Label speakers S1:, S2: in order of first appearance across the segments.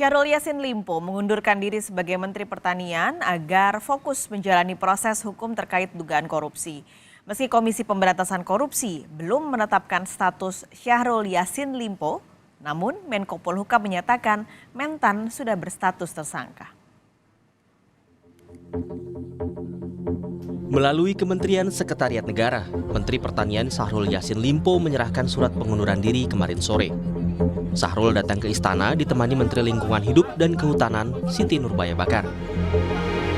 S1: Syahrul Yassin Limpo mengundurkan diri sebagai Menteri Pertanian agar fokus menjalani proses hukum terkait dugaan korupsi. Meski Komisi Pemberantasan Korupsi belum menetapkan status Syahrul Yassin Limpo, namun Menko Polhukam menyatakan Mentan sudah berstatus tersangka.
S2: Melalui Kementerian Sekretariat Negara, Menteri Pertanian Syahrul Yassin Limpo menyerahkan surat pengunduran diri kemarin sore. Syahrul datang ke istana ditemani Menteri Lingkungan Hidup dan Kehutanan Siti Nurbaya Bakar.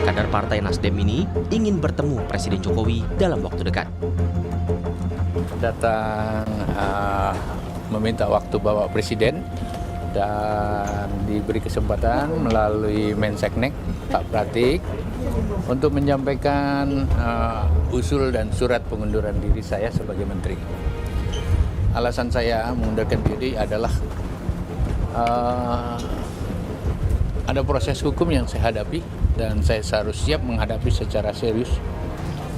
S2: Kader Partai Nasdem ini ingin bertemu Presiden Jokowi dalam waktu dekat.
S3: Datang meminta waktu Bapak Presiden dan diberi kesempatan melalui Menseknek Pak Pratik untuk menyampaikan usul dan surat pengunduran diri saya sebagai Menteri. Alasan saya mengundurkan diri adalah ada proses hukum yang saya hadapi dan saya harus siap menghadapi secara serius.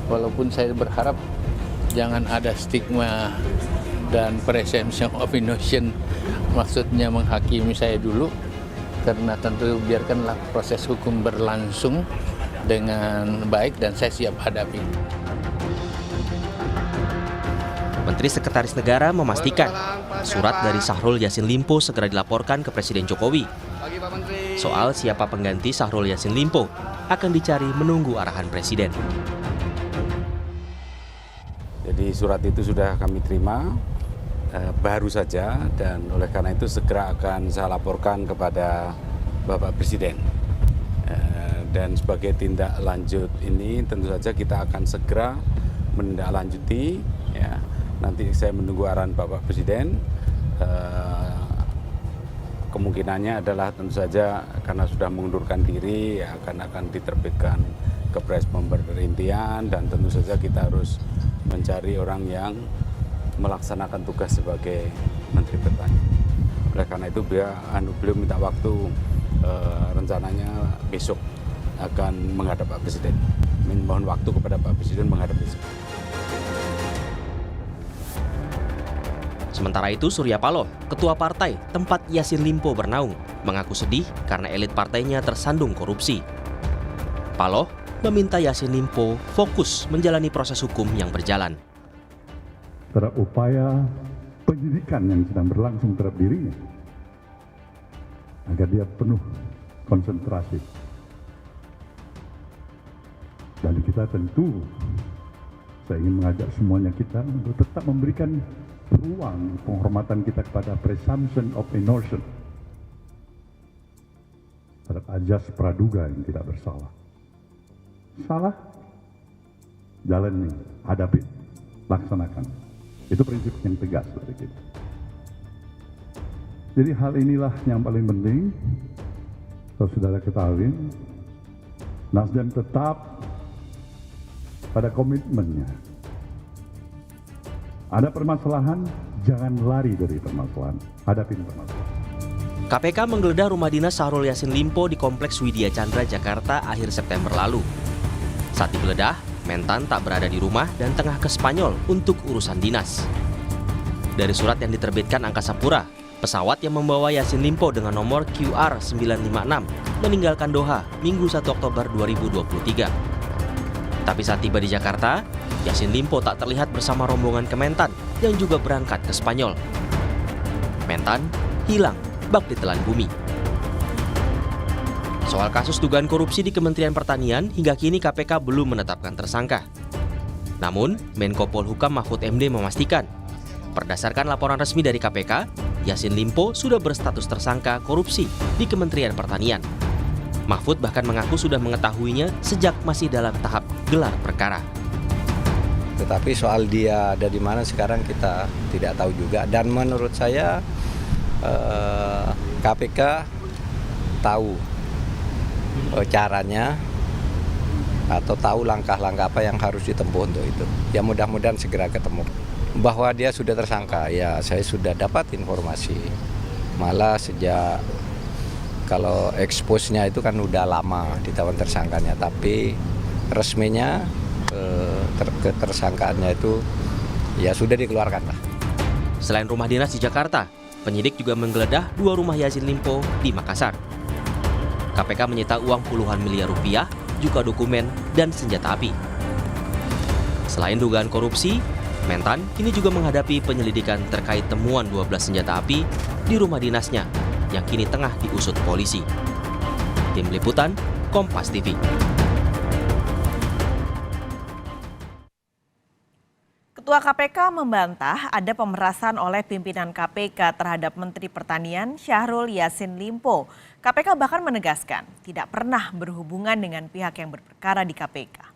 S3: Walaupun saya berharap jangan ada stigma dan presumption of innocence, maksudnya menghakimi saya dulu, karena tentu biarkanlah proses hukum berlangsung dengan baik dan saya siap hadapi.
S2: Menteri Sekretaris Negara memastikan surat dari Syahrul Yassin Limpo segera dilaporkan ke Presiden Jokowi. Soal siapa pengganti Syahrul Yassin Limpo akan dicari menunggu arahan Presiden.
S4: Jadi surat itu sudah kami terima baru saja dan oleh karena itu segera akan saya laporkan kepada Bapak Presiden. Dan sebagai tindak lanjut ini tentu saja kita akan segera menindaklanjuti. Ya, nanti saya menunggu arahan Bapak Presiden. Kemungkinannya adalah tentu saja karena sudah mengundurkan diri akan diterbitkan kepres pemberhentian dan tentu saja kita harus mencari orang yang melaksanakan tugas sebagai Menteri Pertanian. Oleh karena itu beliau minta waktu rencananya besok akan menghadap Pak Presiden. Mohon waktu kepada Pak Presiden menghadap besok.
S2: Sementara itu Surya Paloh, ketua partai tempat Yassin Limpo bernaung, mengaku sedih karena elit partainya tersandung korupsi. Paloh meminta Yassin Limpo fokus menjalani proses hukum yang berjalan.
S5: Terhadap upaya penyidikan yang sedang berlangsung terhadap dirinya, agar dia penuh konsentrasi. Dan kita tentu, saya ingin mengajak semuanya kita untuk tetap memberikan ruang penghormatan kita kepada presumption of innocence terhadap ajas praduga yang tidak bersalah. Salah, jalani, hadapi, laksanakan. Itu prinsip yang tegas dari kita. Jadi hal inilah yang paling penting. Kalau saudara ketahui, Nasdem tetap pada komitmennya. Ada permasalahan, jangan lari dari permasalahan, hadapi permasalahan.
S2: KPK menggeledah rumah dinas Syahrul Yassin Limpo di Kompleks Widya Chandra, Jakarta akhir September lalu. Saat digeledah, Mentan tak berada di rumah dan tengah ke Spanyol untuk urusan dinas. Dari surat yang diterbitkan Angkasa Pura, pesawat yang membawa Yassin Limpo dengan nomor QR956 meninggalkan Doha Minggu 1 Oktober 2023. Tapi saat tiba di Jakarta, Yassin Limpo tak terlihat bersama rombongan Kementan yang juga berangkat ke Spanyol. Mentan hilang bak ditelan bumi. Soal kasus dugaan korupsi di Kementerian Pertanian, hingga kini KPK belum menetapkan tersangka. Namun, Menko Polhukam Mahfud MD memastikan, berdasarkan laporan resmi dari KPK, Yassin Limpo sudah berstatus tersangka korupsi di Kementerian Pertanian. Mahfud bahkan mengaku sudah mengetahuinya sejak masih dalam tahap gelar perkara.
S6: Tetapi soal dia ada di mana sekarang kita tidak tahu juga. Dan menurut saya KPK tahu caranya atau tahu langkah-langkah apa yang harus ditempuh untuk itu. Ya mudah-mudahan segera ketemu. Bahwa dia sudah tersangka, ya saya sudah dapat informasi. Malah sejak kalau expose-nya itu kan udah lama ditawan tersangkanya, tapi resminya ketersangkaannya itu ya sudah dikeluarkan lah.
S2: Selain rumah dinas di Jakarta, penyidik juga menggeledah 2 rumah Yassin Limpo di Makassar. KPK menyita uang puluhan miliar rupiah, juga dokumen dan senjata api. Selain dugaan korupsi, Mentan kini juga menghadapi penyelidikan terkait temuan 12 senjata api di rumah dinasnya yang kini tengah diusut polisi. Tim Liputan, Kompas TV.
S1: Ketua KPK membantah ada pemerasan oleh pimpinan KPK terhadap Menteri Pertanian Syahrul Yassin Limpo. KPK bahkan menegaskan tidak pernah berhubungan dengan pihak yang berperkara di KPK.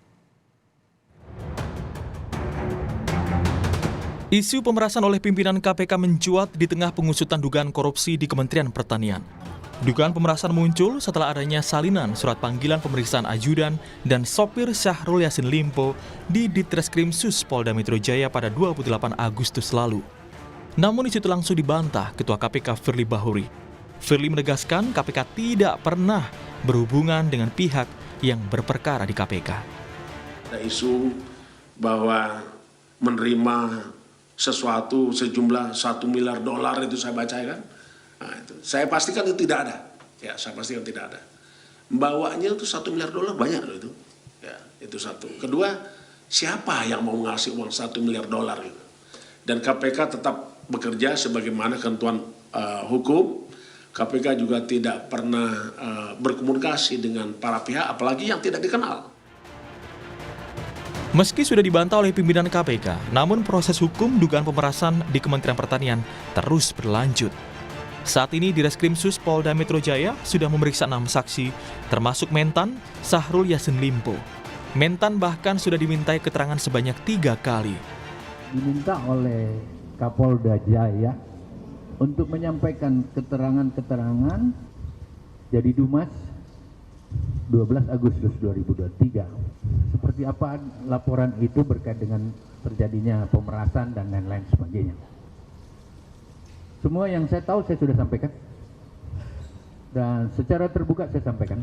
S7: Isu pemerasan oleh pimpinan KPK mencuat di tengah pengusutan dugaan korupsi di Kementerian Pertanian. Dugaan pemerasan muncul setelah adanya salinan surat panggilan pemeriksaan ajudan dan sopir Syahrul Yassin Limpo di Ditreskrim Sus Polda Metro Jaya pada 28 Agustus lalu. Namun isu itu langsung dibantah Ketua KPK Firly Bahuri. Firly menegaskan KPK tidak pernah berhubungan dengan pihak yang berperkara di KPK.
S8: Ada isu bahwa menerima sesuatu sejumlah $1 miliar itu saya baca kan. Nah, itu. Saya pastikan itu tidak ada. Ya, saya pastikan tidak ada. Membawanya itu $1 miliar banyak loh itu. Ya, itu satu. Kedua, siapa yang mau ngasih uang $1 miliar gitu. Dan KPK tetap bekerja sebagaimana ketentuan hukum. KPK juga tidak pernah berkomunikasi dengan para pihak, apalagi yang tidak dikenal.
S7: Meski sudah dibantah oleh pimpinan KPK, namun proses hukum dugaan pemerasan di Kementerian Pertanian terus berlanjut. Saat ini Ditreskrim Sus Polda Metro Jaya sudah memeriksa 6 saksi, termasuk Mentan Syahrul Yassin Limpo. Mentan bahkan sudah dimintai keterangan sebanyak 3 kali.
S9: Diminta oleh Kapolda Jaya untuk menyampaikan keterangan-keterangan jadi Dumas 12 Agustus 2023. Seperti apa laporan itu berkait dengan terjadinya pemerasan dan lain-lain sebagainya. Semua yang saya tahu saya sudah sampaikan. Dan secara terbuka saya sampaikan.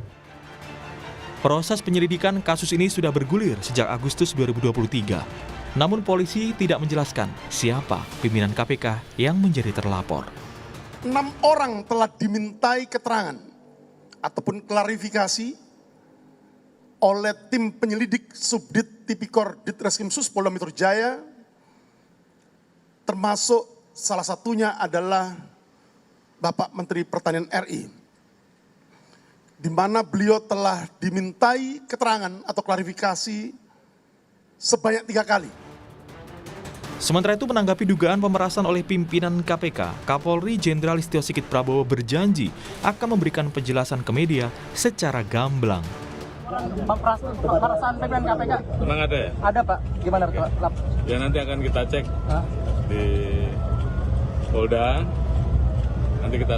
S7: Proses penyelidikan kasus ini sudah bergulir sejak Agustus 2023. Namun polisi tidak menjelaskan siapa pimpinan KPK yang menjadi terlapor.
S10: 6 orang telah dimintai keterangan ataupun klarifikasi oleh tim penyelidik Subdit Tipikor Ditreskrim Sus Polda Metro Jaya, termasuk salah satunya adalah Bapak Menteri Pertanian RI, di mana beliau telah dimintai keterangan atau klarifikasi sebanyak 3 kali.
S7: Sementara itu menanggapi dugaan pemerasan oleh pimpinan KPK, Kapolri Jenderal Listio Sigit Prabowo berjanji akan memberikan penjelasan ke media secara gamblang.
S11: Pemerasan pimpinan KPK?
S12: Memang ada ya?
S11: Ada Pak, gimana Pak?
S12: Ya nanti akan kita cek di Polda, nanti kita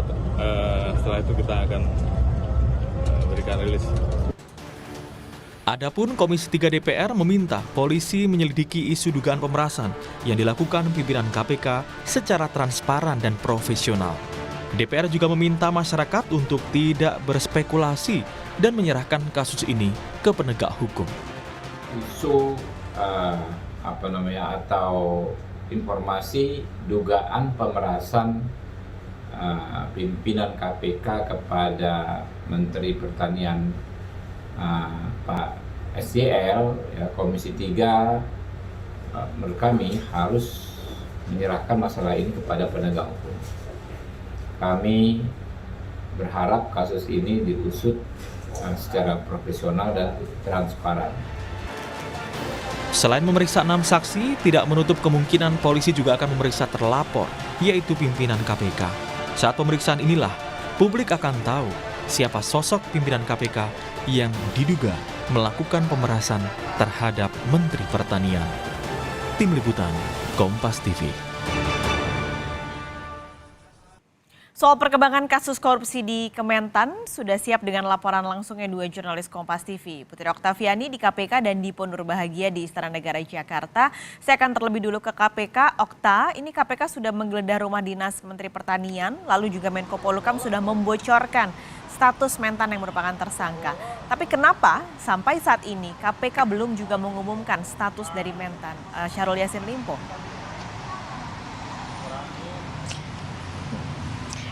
S12: setelah itu kita akan berikan rilis.
S7: Adapun Komisi 3 DPR meminta polisi menyelidiki isu dugaan pemerasan yang dilakukan pimpinan KPK secara transparan dan profesional. DPR juga meminta masyarakat untuk tidak berspekulasi dan menyerahkan kasus ini ke penegak hukum.
S13: Isu atau informasi dugaan pemerasan pimpinan KPK kepada Menteri Pertanian Pak SJL, ya, Komisi 3 menurut kami harus menyerahkan masalah ini kepada penegak hukum. Kami berharap kasus ini diusut secara profesional dan transparan.
S7: Selain memeriksa 6 saksi, tidak menutup kemungkinan polisi juga akan memeriksa terlapor, yaitu pimpinan KPK. Saat pemeriksaan inilah, publik akan tahu siapa sosok pimpinan KPK yang diduga melakukan pemerasan terhadap Menteri Pertanian. Tim Liputan, Kompas TV.
S1: Soal perkembangan kasus korupsi di Kementan, sudah siap dengan laporan langsungnya 2 jurnalis Kompas TV. Putri Oktaviani di KPK dan Dipo Nurbahagia di Istana Negara Jakarta. Saya akan terlebih dulu ke KPK. Okta, ini KPK sudah menggeledah rumah dinas Menteri Pertanian, lalu juga Menko Polhukam sudah membocorkan status Mentan yang merupakan tersangka. Tapi kenapa sampai saat ini KPK belum juga mengumumkan status dari Mentan Syahrul Yassin Limpo?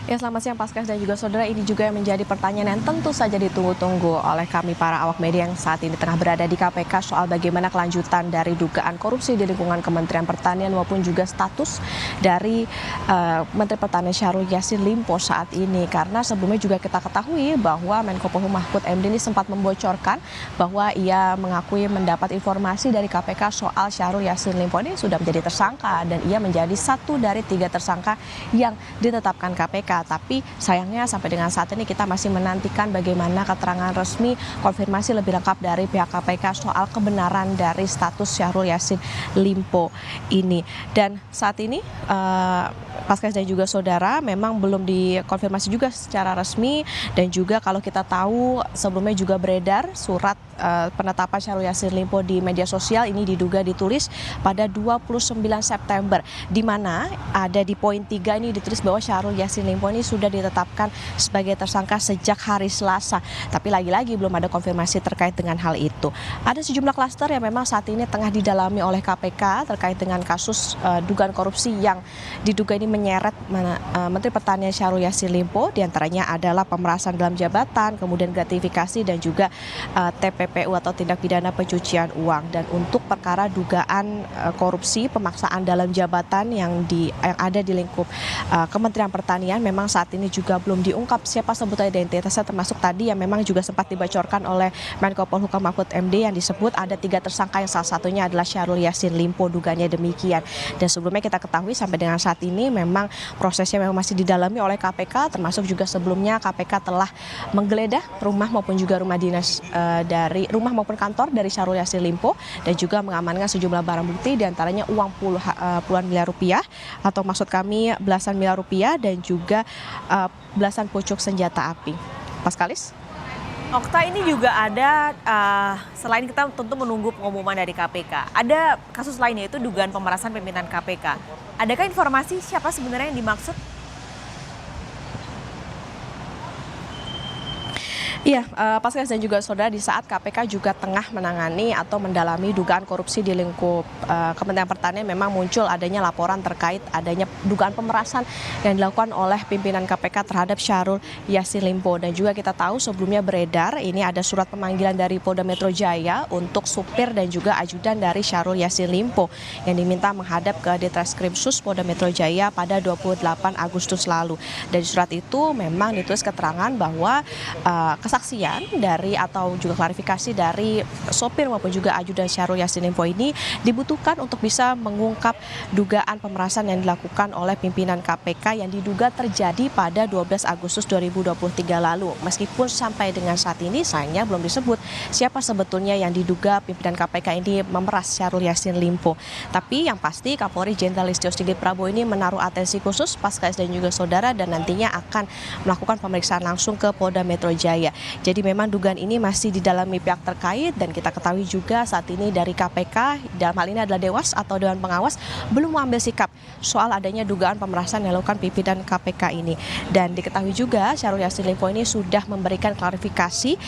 S11: Ya, selamat siang Paskas dan juga saudara. Ini juga yang menjadi pertanyaan yang tentu saja ditunggu-tunggu oleh kami para awak media yang saat ini tengah berada di KPK soal bagaimana kelanjutan dari dugaan korupsi di lingkungan Kementerian Pertanian maupun juga status dari Menteri Pertanian Syahrul Yassin Limpo saat ini. Karena sebelumnya juga kita ketahui bahwa Menko Polhukam Mahfud MD ini sempat membocorkan bahwa ia mengakui mendapat informasi dari KPK soal Syahrul Yassin Limpo ini sudah menjadi tersangka dan ia menjadi satu dari 3 tersangka yang ditetapkan KPK. Tapi sayangnya sampai dengan saat ini kita masih menantikan bagaimana keterangan resmi konfirmasi lebih lengkap dari pihak KPK soal kebenaran dari status Syahrul Yassin Limpo ini. Dan saat ini Paskas dan juga saudara memang belum dikonfirmasi juga secara resmi, dan juga kalau kita tahu sebelumnya juga beredar surat penetapan Syahrul Yassin Limpo di media sosial ini diduga ditulis pada 29 September di mana ada di poin 3 ini ditulis bahwa Syahrul Yassin Limpo ini sudah ditetapkan sebagai tersangka sejak hari Selasa. Tapi lagi-lagi belum ada konfirmasi terkait dengan hal itu. Ada sejumlah klaster yang memang saat ini tengah didalami oleh KPK terkait dengan kasus dugaan korupsi yang diduga ini menyeret Menteri Pertanian Syahrul Yassin Limpo. Di antaranya adalah pemerasan dalam jabatan, kemudian gratifikasi dan juga TPPU atau tindak pidana pencucian uang. Dan untuk perkara dugaan korupsi pemaksaan dalam jabatan yang ada di lingkup Kementerian Pertanian memang saat ini juga belum diungkap siapa sebetulnya identitasnya, termasuk tadi yang memang juga sempat dibocorkan oleh Menko Polhukam Mahfud MD yang disebut ada 3 tersangka yang salah satunya adalah Syahrul Yassin Limpo, dugaannya demikian. Dan sebelumnya kita ketahui sampai dengan saat ini memang prosesnya memang masih didalami oleh KPK, termasuk juga sebelumnya KPK telah menggeledah rumah maupun juga rumah dinas dari rumah maupun kantor dari Syahrul Yassin Limpo dan juga mengamankan sejumlah barang bukti diantaranya uang puluhan miliar rupiah atau maksud kami belasan miliar rupiah dan juga belasan pucuk senjata api. Paskalis?
S1: Okta, ini juga ada, selain kita tentu menunggu pengumuman dari KPK, ada kasus lainnya yaitu dugaan pemerasan pimpinan KPK. Adakah informasi siapa sebenarnya yang dimaksud?
S11: Iya, Paskas dan juga saudara, di saat KPK juga tengah menangani atau mendalami dugaan korupsi di lingkup Kementerian Pertanian, memang muncul adanya laporan terkait adanya dugaan pemerasan yang dilakukan oleh pimpinan KPK terhadap Syahrul Yassin Limpo. Dan juga kita tahu sebelumnya beredar ini ada surat pemanggilan dari Polda Metro Jaya untuk supir dan juga ajudan dari Syahrul Yassin Limpo yang diminta menghadap ke Ditreskrimsus Polda Metro Jaya pada 28 Agustus lalu. Dan di surat itu memang ditulis keterangan bahwa kesaksian dari atau juga klarifikasi dari sopir maupun juga ajudan Syahrul Yassin Limpo ini dibutuhkan untuk bisa mengungkap dugaan pemerasan yang dilakukan oleh pimpinan KPK yang diduga terjadi pada 12 Agustus 2023 lalu. Meskipun sampai dengan saat ini sayangnya belum disebut siapa sebetulnya yang diduga pimpinan KPK ini memeras Syahrul Yassin Limpo. Tapi yang pasti Kapolri Jenderal Listio Sigit Prabowo ini menaruh atensi khusus Paskas dan juga saudara dan nantinya akan melakukan pemeriksaan langsung ke Polda Metro Jaya. Jadi memang dugaan ini masih didalami pihak terkait dan kita ketahui juga saat ini dari KPK, dalam hal ini adalah Dewas atau Dewan Pengawas, belum mengambil sikap soal adanya dugaan pemerasan yang dilakukan pimpinan KPK ini. Dan diketahui juga Syahrul Yassin Limpo ini sudah memberikan klarifikasi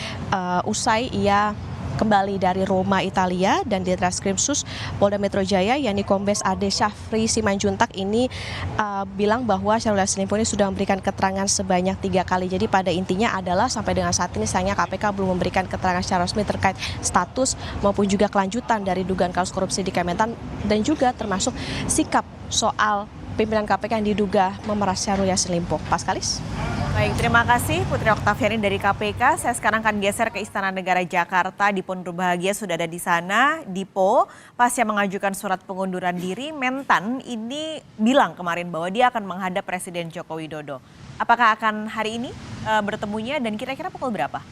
S11: usai ia kembali dari Roma, Italia, dan di Ditreskrimsus Polda Metro Jaya yakni Kombes Ade Syafri Simanjuntak ini bilang bahwa Syahrul Yassin Limpo ini sudah memberikan keterangan sebanyak 3 kali. Jadi pada intinya adalah sampai dengan saat ini sayangnya KPK belum memberikan keterangan secara resmi terkait status maupun juga kelanjutan dari dugaan kasus korupsi di Kementan dan juga termasuk sikap soal pimpinan KPK yang diduga memeras Syahrul Yassin Limpo. Paskalis?
S1: Baik, terima kasih Putri Oktaviani dari KPK. Saya sekarang akan geser ke Istana Negara Jakarta. Dipo Nurbahagia sudah ada di sana. Dipo, pasca mengajukan surat pengunduran diri, Mentan ini bilang kemarin bahwa dia akan menghadap Presiden Joko Widodo. Apakah akan hari ini bertemunya dan kira-kira pukul berapa?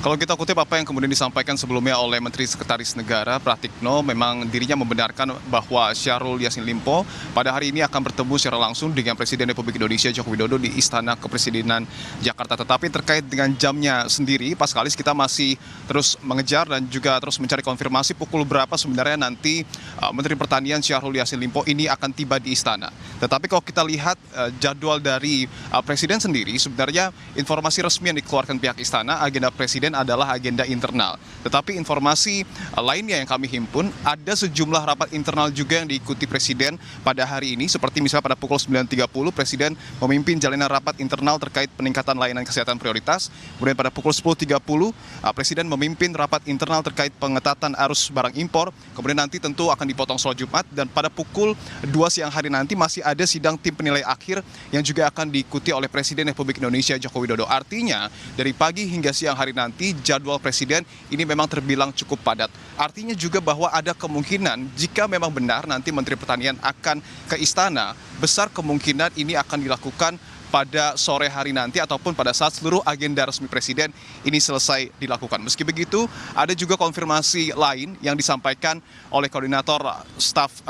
S14: Kalau kita kutip apa yang kemudian disampaikan sebelumnya oleh Menteri Sekretaris Negara Pratikno, memang dirinya membenarkan bahwa Syahrul Yassin Limpo pada hari ini akan bertemu secara langsung dengan Presiden Republik Indonesia Joko Widodo di Istana Kepresidenan Jakarta. Tetapi terkait dengan jamnya sendiri, Paskalis, kita masih terus mengejar dan juga terus mencari konfirmasi pukul berapa sebenarnya nanti Menteri Pertanian Syahrul Yassin Limpo ini akan tiba di Istana. Tetapi kalau kita lihat jadwal dari Presiden sendiri, sebenarnya informasi resmi yang dikeluarkan pihak Istana, agenda Presiden Presiden adalah agenda internal. Tetapi informasi lainnya yang kami himpun, ada sejumlah rapat internal juga yang diikuti Presiden pada hari ini, seperti misalnya pada pukul 9.30 Presiden memimpin jalanan rapat internal terkait peningkatan layanan kesehatan prioritas. Kemudian pada pukul 10.30 Presiden memimpin rapat internal terkait pengetatan arus barang impor. Kemudian nanti tentu akan dipotong sholat Jumat, dan pada pukul 2 siang hari nanti masih ada sidang tim penilai akhir yang juga akan diikuti oleh Presiden Republik Indonesia Joko Widodo. Artinya dari pagi hingga siang hari nanti jadwal Presiden ini memang terbilang cukup padat. Artinya juga bahwa ada kemungkinan jika memang benar nanti Menteri Pertanian akan ke istana, besar kemungkinan ini akan dilakukan pada sore hari nanti ataupun pada saat seluruh agenda resmi Presiden ini selesai dilakukan. Meski begitu, ada juga konfirmasi lain yang disampaikan oleh Koordinator Staf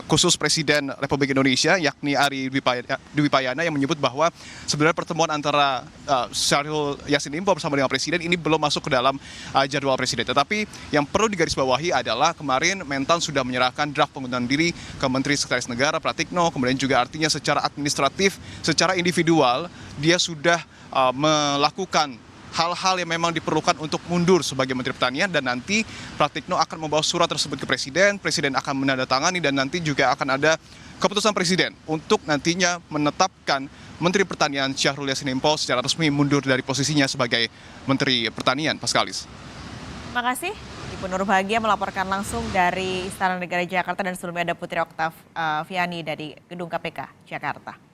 S14: Khusus Presiden Republik Indonesia, yakni Ari Dwi Payana, yang menyebut bahwa sebenarnya pertemuan antara Syahrul Yassin Limpo bersama dengan Presiden ini belum masuk ke dalam jadwal Presiden. Tetapi yang perlu digarisbawahi adalah kemarin Mentan sudah menyerahkan draft pengunduran diri ke Menteri Sekretaris Negara Pratikno, kemudian juga artinya secara administratif, secara individual, dia sudah melakukan hal-hal yang memang diperlukan untuk mundur sebagai Menteri Pertanian, dan nanti Pratikno akan membawa surat tersebut ke Presiden, Presiden akan menandatangani, dan nanti juga akan ada keputusan Presiden untuk nantinya menetapkan Menteri Pertanian Syahrul Yassin Limpo secara resmi mundur dari posisinya sebagai Menteri Pertanian. Paskalis.
S1: Terima kasih. Ibu Nur Bahagia melaporkan langsung dari Istana Negara Jakarta, dan sebelumnya ada Putri Oktaviani dari Gedung KPK Jakarta.